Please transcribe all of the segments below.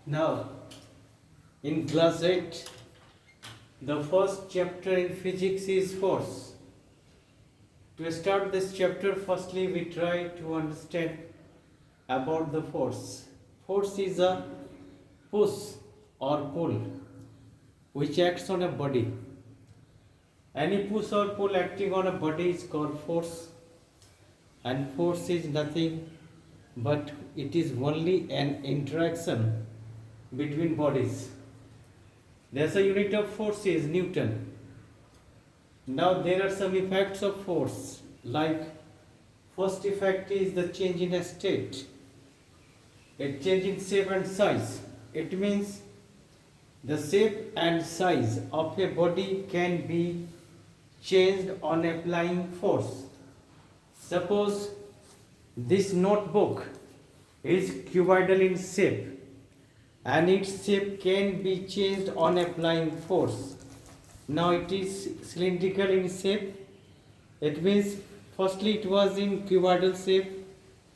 Now, in class 8, the first chapter in physics is force. To start this chapter, firstly, we try to understand about the force. Force is a push or pull which acts on a body. Any push or pull acting on a body is called force, and force is nothing but it is only an interaction between bodies. There's a unit of force is Newton. Now there are some effects of force, like first effect is the change in a state. A change in shape and size. It means the shape and size of a body can be changed on applying force. Suppose this notebook is cuboidal in shape and its shape can be changed on applying force. Now it is cylindrical in shape. It means firstly it was in cuboidal shape,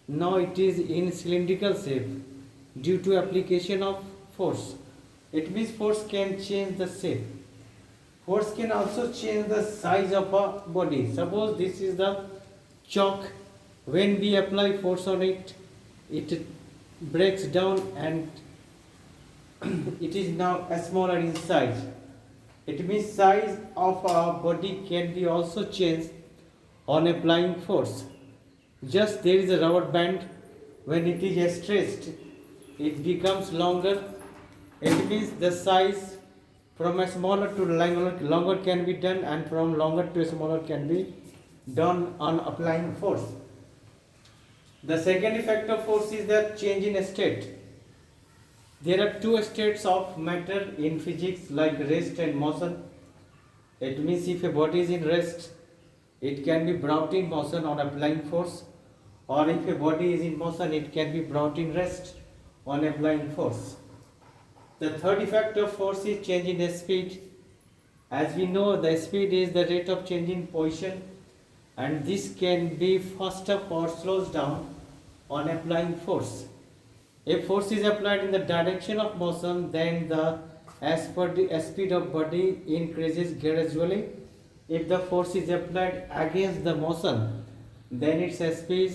now it is in cylindrical shape due to application of force. It means force can change the shape. Force can also change the size of a body. Suppose this is the chalk. When we apply force on it, it breaks down and it is now smaller in size. It means size of a body can be also changed on applying force. Just there is a rubber band, when it is stretched, it becomes longer. It means the size from a smaller to longer can be done, and from longer to smaller can be done on applying force. The second effect of force is the change in state. There are two states of matter in physics, like rest and motion. It means if a body is in rest, it can be brought in motion on applying force, or if a body is in motion, it can be brought in rest on applying force. The third effect of force is change in speed. As we know, the speed is the rate of change in position, and this can be fast up or slows down on applying force. If force is applied in the direction of motion, then the speed of body increases gradually. If the force is applied against the motion, then its speed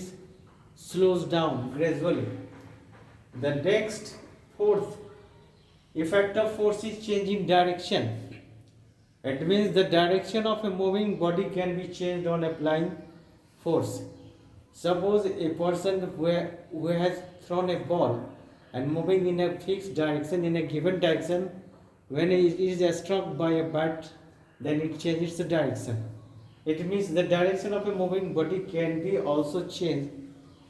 slows down gradually. The next, fourth effect of force is change in direction. It means the direction of a moving body can be changed on applying force. Suppose a person who has thrown a ball and moving in a fixed direction, in a given direction, when it is struck by a bat, then it changes the direction. It means the direction of a moving body can be also changed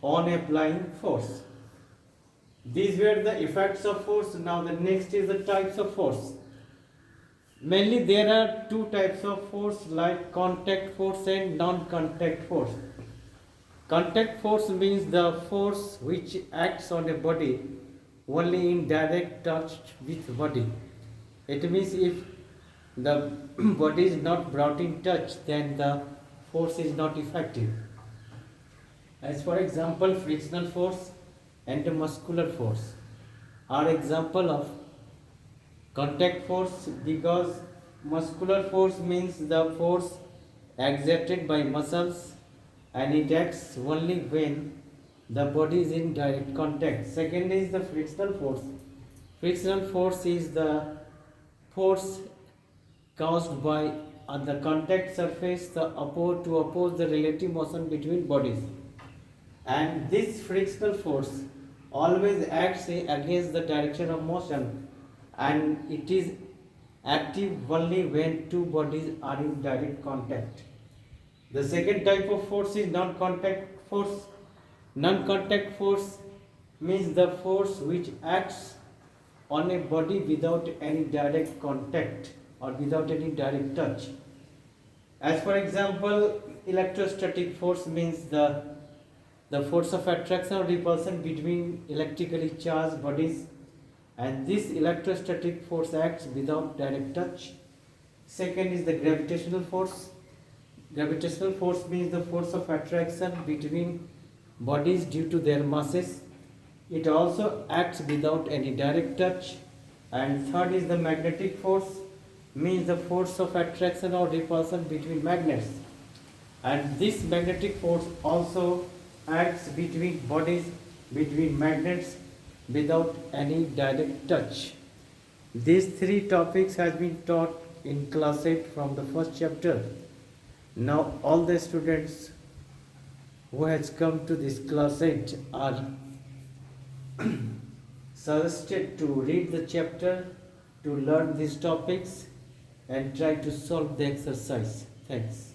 on applying force. These were the effects of force. Now the next is the types of force. Mainly there are two types of force, like contact force and non-contact force. Contact force means the force which acts on a body only in direct touch with body. It means if the body is not brought in touch, then the force is not effective. As for example, frictional force and muscular force are example of contact force, because muscular force means the force exerted by muscles, and it acts only when the body is in direct contact. Second is the frictional force. Frictional force is the force caused by on the contact surface to oppose the relative motion between bodies. And this frictional force always acts against the direction of motion, and it is active only when two bodies are in direct contact. The second type of force is non-contact force. Non-contact force means the force which acts on a body without any direct contact or without any direct touch. As for example, electrostatic force means the force of attraction or repulsion between electrically charged bodies, and this electrostatic force acts without direct touch. Second is the gravitational force. Gravitational force means the force of attraction between bodies due to their masses, It also acts without any direct touch. And third is the magnetic force, means the force of attraction or repulsion between magnets. And this magnetic force also acts between bodies, between magnets, without any direct touch. These three topics have been taught in class 8 from the first chapter. Now all the students who has come to this class 8 are suggested to read the chapter, to learn these topics and try to solve the exercise. Thanks.